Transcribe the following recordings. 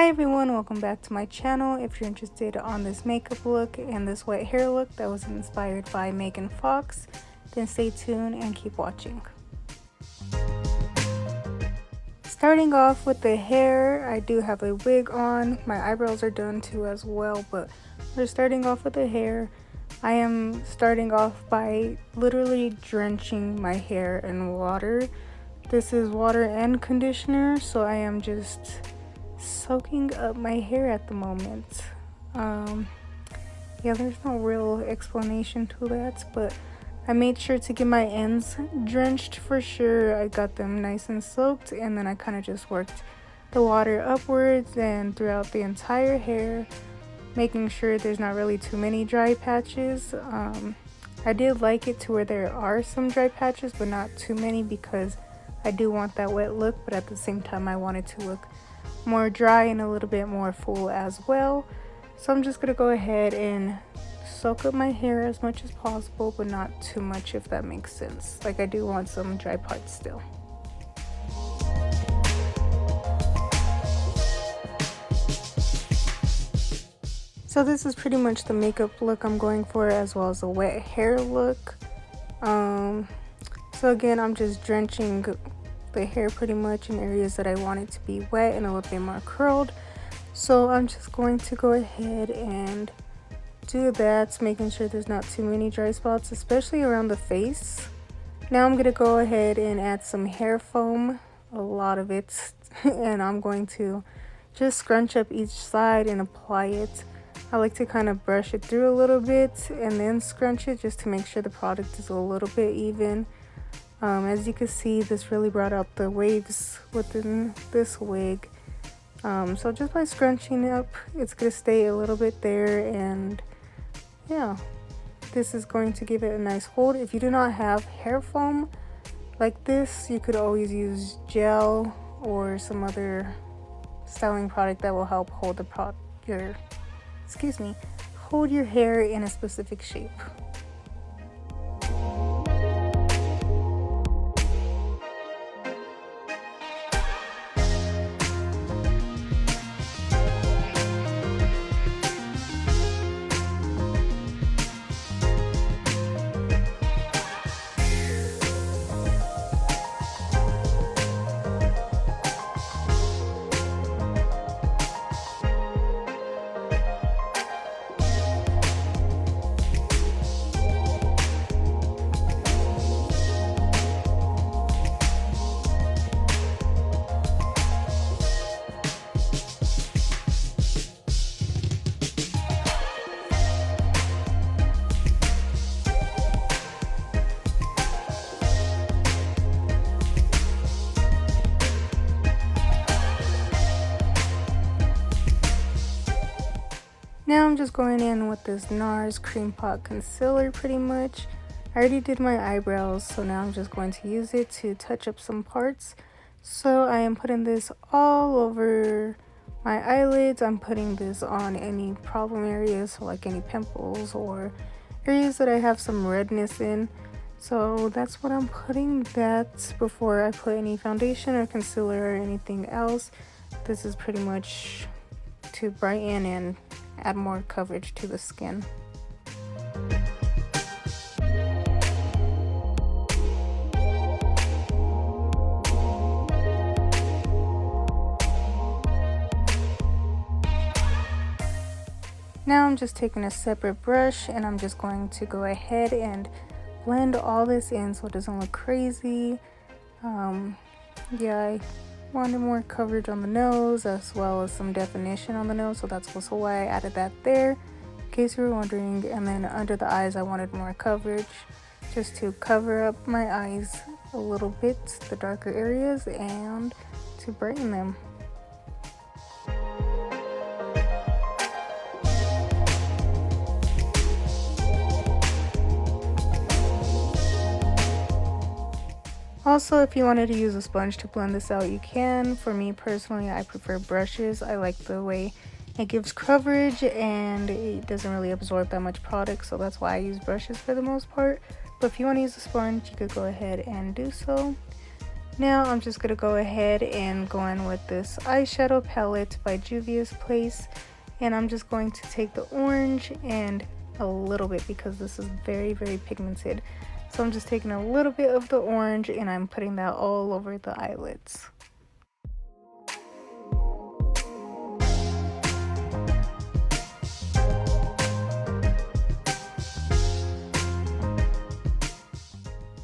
Hi everyone, welcome back to my channel. If you're interested on this makeup look and this wet hair look that was inspired by Megan Fox, then stay tuned and keep watching. Starting off with the hair, I do have a wig on. My eyebrows are done too as well, but we're starting off with the hair. I am starting off by literally drenching my hair in water. This is water and conditioner, so I am just soaking up my hair at the moment. Yeah, there's no real explanation to that, but I made sure to get my ends drenched for sure. I got them nice and soaked, and then I kind of just worked the water upwards and throughout the entire hair, making sure there's not really too many dry patches. I did like it to where there are some dry patches, but not too many, because I do want that wet look, but at the same time I want it to look more dry and a little bit more full as well. So I'm just gonna go ahead and soak up my hair as much as possible, but not too much, if that makes sense. Like, I do want some dry parts still. So this is pretty much the makeup look I'm going for, as well as the wet hair look. So again, I'm just drenching the hair pretty much in areas that I want it to be wet and a little bit more curled. So I'm just going to go ahead and do that, making sure there's not too many dry spots, especially around the face. Now I'm gonna go ahead and add some hair foam, a lot of it, and I'm going to just scrunch up each side and apply it. I like to kind of brush it through a little bit and then scrunch it, just to make sure the product is a little bit even. As you can see, this really brought out the waves within this wig. So just by scrunching up, it's gonna stay a little bit there, and yeah, this is going to give it a nice hold. If you do not have hair foam like this, you could always use gel or some other styling product that will help hold hold your hair in a specific shape. Now I'm just going in with this Nars Cream Pot Concealer pretty much. I already did my eyebrows, so now I'm just going to use it to touch up some parts. So I am putting this all over my eyelids. I'm putting this on any problem areas, so like any pimples or areas that I have some redness in. So that's what I'm putting that before I put any foundation or concealer or anything else. This is pretty much to brighten and add more coverage to the skin. Now I'm just taking a separate brush and I'm just going to go ahead and blend all this in so it doesn't look crazy. Yeah, I wanted more coverage on the nose as well as some definition on the nose, so that's also why I added that there, in case you were wondering. And then under the eyes I wanted more coverage, just to cover up my eyes a little bit, the darker areas, and to brighten them. Also, if you wanted to use a sponge to blend this out, you can. For me personally, I prefer brushes. I like the way it gives coverage and it doesn't really absorb that much product, so that's why I use brushes for the most part. But if you want to use a sponge, you could go ahead and do so. Now I'm just gonna go ahead and go in with this eyeshadow palette by Juvia's Place, and I'm just going to take the orange and a little bit, because this is very pigmented. So I'm just taking a little bit of the orange and I'm putting that all over the eyelids.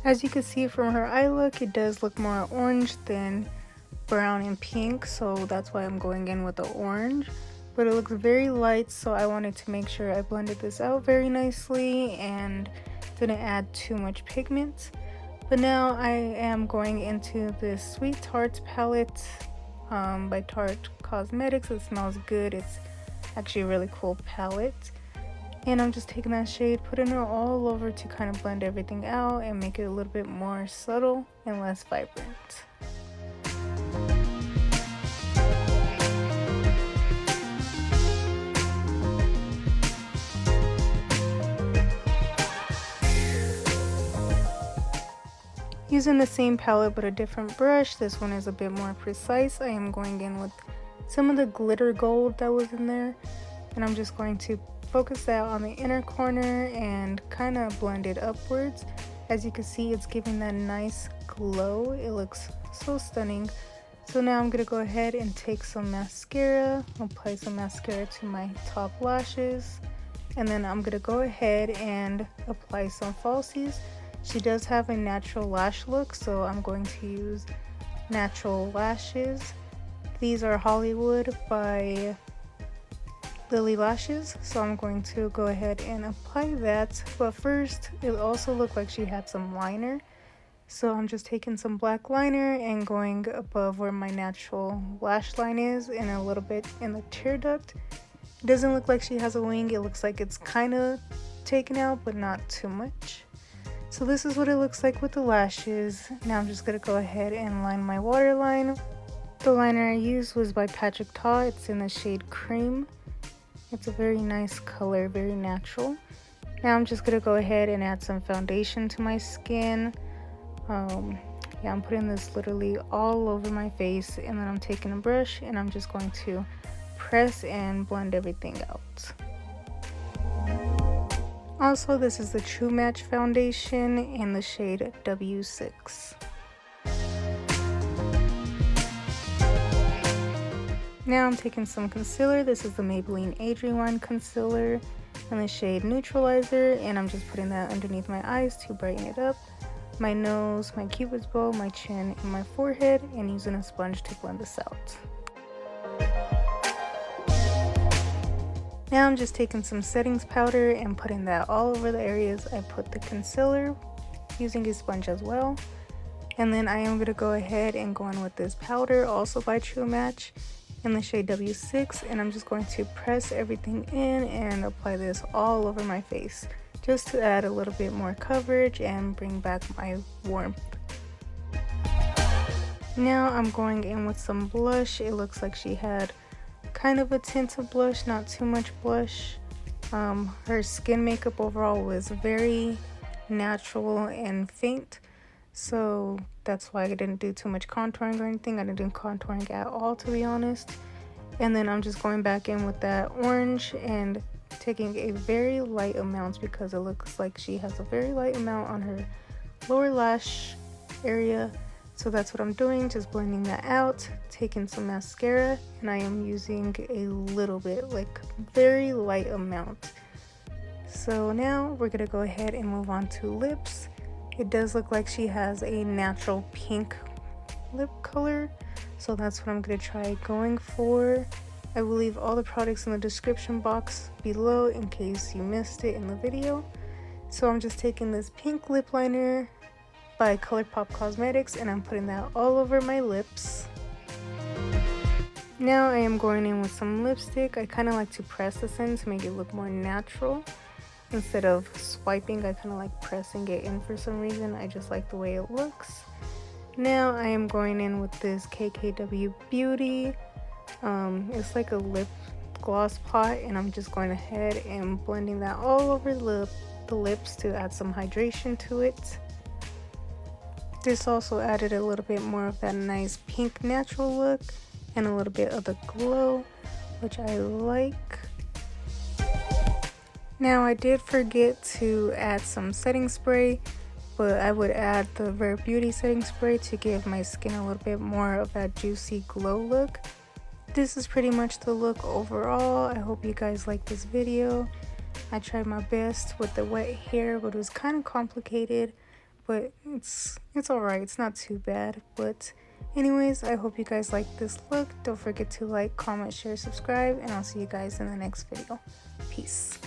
As you can see from her eye look, it does look more orange than brown and pink, so that's why I'm going in with the orange. But it looks very light, so I wanted to make sure I blended this out very nicely and didn't add too much pigment. But now I am going into this Sweet Tarts palette by Tarte Cosmetics. It smells good. It's actually a really cool palette. And I'm just taking that shade, putting it all over to kind of blend everything out and make it a little bit more subtle and less vibrant. Using the same palette but a different brush, this one is a bit more precise. I am going in with some of the glitter gold that was in there, and I'm just going to focus that on the inner corner and kind of blend it upwards. As you can see, it's giving that nice glow. It looks so stunning. So now I'm gonna go ahead and take some mascara, apply some mascara to my top lashes, and then I'm gonna go ahead and apply some falsies. She does have a natural lash look, so I'm going to use natural lashes. These are Hollywood by Lily Lashes, so I'm going to go ahead and apply that. But first, it also looked like she had some liner, so I'm just taking some black liner and going above where my natural lash line is and a little bit in the tear duct. It doesn't look like she has a wing. It looks like it's kind of taken out, but not too much. So this is what it looks like with the lashes. Now I'm just gonna go ahead and line my waterline. The liner I used was by Patrick Ta. It's in the shade Cream. It's a very nice color, very natural. Now I'm just gonna go ahead and add some foundation to my skin. Yeah, I'm putting this literally all over my face, and then I'm taking a brush and I'm just going to press and blend everything out. Also, this is the True Match foundation in the shade W6. Now I'm taking some concealer. This is the Maybelline Age Rewind concealer in the shade Neutralizer, and I'm just putting that underneath my eyes to brighten it up, my nose, my cupid's bow, my chin, and my forehead, and using a sponge to blend this out. Now I'm just taking some settings powder and putting that all over the areas I put the concealer, using a sponge as well. And then I am going to go ahead and go in with this powder, also by True Match, in the shade W6, and I'm just going to press everything in and apply this all over my face, just to add a little bit more coverage and bring back my warmth. Now I'm going in with some blush. It looks like she had kind of a tint of blush, not too much blush. Her skin makeup overall was very natural and faint, so that's why I didn't do too much contouring or anything. I didn't do contouring at all, to be honest. And then I'm just going back in with that orange and taking a very light amount, because it looks like she has a very light amount on her lower lash area. So that's what I'm doing, just blending that out, taking some mascara, and I am using a little bit, like very light amount. So now we're gonna go ahead and move on to lips. It does look like she has a natural pink lip color, so that's what I'm gonna try going for. I will leave all the products in the description box below in case you missed it in the video. So I'm just taking this pink lip liner by Colourpop Cosmetics, and I'm putting that all over my lips. Now I am going in with some lipstick. I kind of like to press this in to make it look more natural. Instead of swiping, I kind of like pressing it in for some reason. I just like the way it looks. Now I am going in with this KKW Beauty. It's like a lip gloss pot, and I'm just going ahead and blending that all over the lips to add some hydration to it. This also added a little bit more of that nice pink natural look and a little bit of the glow, which I like. Now I did forget to add some setting spray, but I would add the Rare Beauty setting spray to give my skin a little bit more of that juicy glow look. This is pretty much the look overall. I hope you guys like this video. I tried my best with the wet hair, but it was kind of complicated, but it's alright. It's not too bad. But anyways, I hope you guys like this look. Don't forget to like, comment, share, subscribe, and I'll see you guys in the next video. Peace.